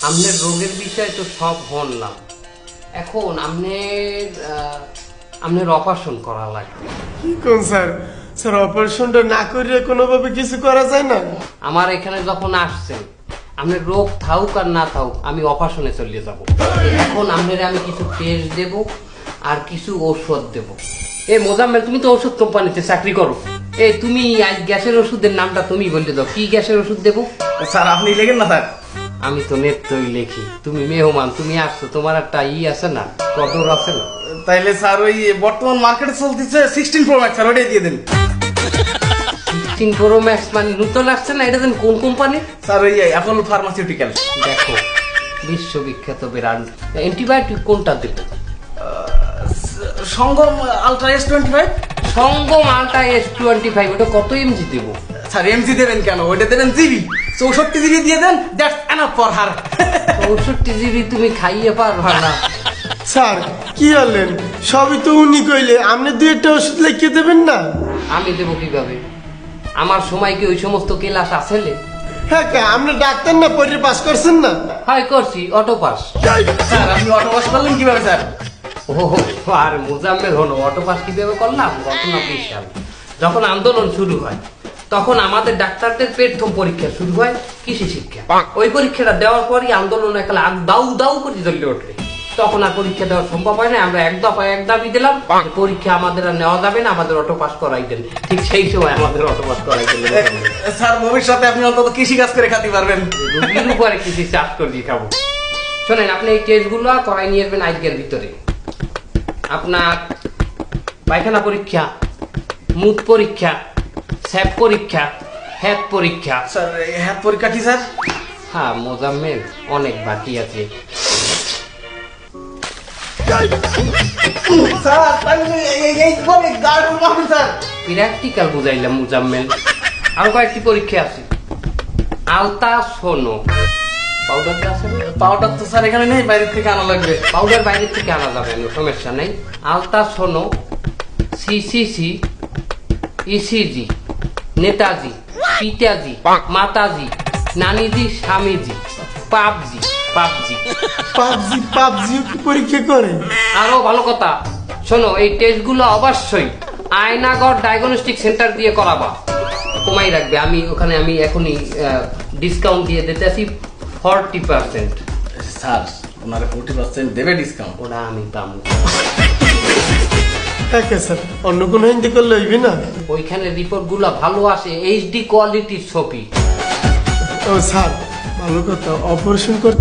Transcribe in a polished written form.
আপনার রোগের বিষয় তো সব হলাম, এখন আপনার অপারেশন করা লাগবে। কি কোন স্যার? স্যার অপারেশনটা না করে কোনোভাবে কিছু করা যায় না? আমার এখানে যখন আসছেন, আপনার রোগ থাকুক আর না থাকুক, আমি অপারেশনে চলে যাব। এখন আপনার আমি কিছু টেস্ট দেব আর কিছু ঔষধ দেব। এ মোজাম্মেল, তুমি তো ওষুধ কোম্পানিতে চাকরি করো, তুমি আজ গ্যাসের ওষুধের নামটা তুমি বলে দাও, কি গ্যাসের ওষুধ দেবো? স্যার আপনি লেখেন না স্যার। আমি তো নেত্রই লেখি, তুমি মেহমান, তুমি আসছো, তোমার একটা আছে না, কদর আছে না? তাইলে স্যার ওই বর্তমান মার্কেটে চলতেছে 16 প্রো ম্যাক্স, স্যার ওটাই দিয়ে দেন। 16 প্রো ম্যাক্স মানে নতুন আসছে না, এটা দেন কোন কোম্পানি? স্যার ওই অ্যাপল ফার্মাসিউটিক্যাল। দেখো, বিশ্ববিখ্যাত ব্র্যান্ড। অ্যান্টিবায়োটিক কোনটা দেব? সঙ্গম আলট্রা S25। সঙ্গম আলট্রা S25, ওটা কত এমজি দেব? স্যার এমজি দেবেন কেন, ওইটা দেবেন জিবি, 64 জিবি দিয়ে দেন, that's enough for her. 64 GB তুমি খাইয়ে পারবা না। স্যার কি হলেন? সবই তো উনি কইলে, আপনি দুই একটা ওষুধ লিখে দেবেন না? আমি দেবো কিভাবে? আমার সময় কি ওই সমস্ত ক্লাস আসলে? হ্যাঁ, আপনি ডাক্তার না, পড়ে পাস করছেন না? হয় করছি, অটো পাস। স্যার আপনি অটো পাস করলেন কিভাবে স্যার? ও আর মোজাম্মেল হলো, অটো পাস কিভাবে করলাম? ঘটনা বিশাল। যখন আন্দোলন শুরু হয়, তখন আমাদের ডাক্তারদের প্রথম পরীক্ষা শুরু হয় কৃষি শিক্ষা। ওই পরীক্ষাটা দেওয়ার পরই আন্দোলন একালে দাউ দাউ করে জ্বলে ওঠে। তখন আর পরীক্ষা দেওয়া সম্ভব হয় না, আমরা এক দফায় এক দাবি দিলাম, পরীক্ষা আমাদের আর নেওয়া যাবে না, আমাদের অটো পাস করাই দেন। ঠিক সেই সময় আমাদের অটো পাস করাই দিলেন। স্যার ভবিষ্যতে আপনি অন্তত কৃষি কাজ করে খাতে পারবেন। রুগীর উপরে কৃষি চাষ করে দিয়ে খাবো। শোনেন, আপনি এই টেস্টগুলো করাই নিয়ে আসবেন আজকের ভিতরে। আপনার পায়খানা পরীক্ষা, মুখ পরীক্ষা, স্যাপ পরীক্ষা, হ্যাপ পরীক্ষা। স্যার হ্যাঁ পরীক্ষা কি স্যার? হ্যাঁ মোজাম্মেল, অনেক বাকি আছে। স্যার এইভাবে গার্ড মারবেন স্যার? প্র্যাকটিক্যাল বুঝাইলাম মোজাম্মেল, আরো কয়েকটি পরীক্ষা আছে। আলতা সোনো পাউডার আছে না? পাউডার তো স্যার এখানে নেই, বাইরে থেকে আনা লাগবে। পাউডার বাইরে থেকে আনা যাবে না, সমস্যা নেই। আলতা সোনো, সিসিসি, ইসিজি, নেতাজি, পিতাজি, মাতাজি, নানিজি, স্বামীজি, পাবজি, পাবজি। পাবজি কি পরীক্ষা করে? আরো ভালো কথা শোনো, এই টেস্টগুলো অবশ্যই আয়নাগড় ডায়াগনস্টিক সেন্টার দিয়ে করাবা। কমাই রাখবে, আমি এখনই ডিসকাউন্ট দিয়ে দিতে আছি 40%। স্যার ওনারা 40% দেবে ডিসকাউন্ট? ওটা আমি পাবো। হ্যাঁ স্যার, অন্য কোনো হিন্দি করলে হইবে না? ওইখানে রিপোর্ট গুলা ভালো আসে, এইচডি কোয়ালিটির ছবি। ও স্যার, ভালো কথা, অপারেশন করতে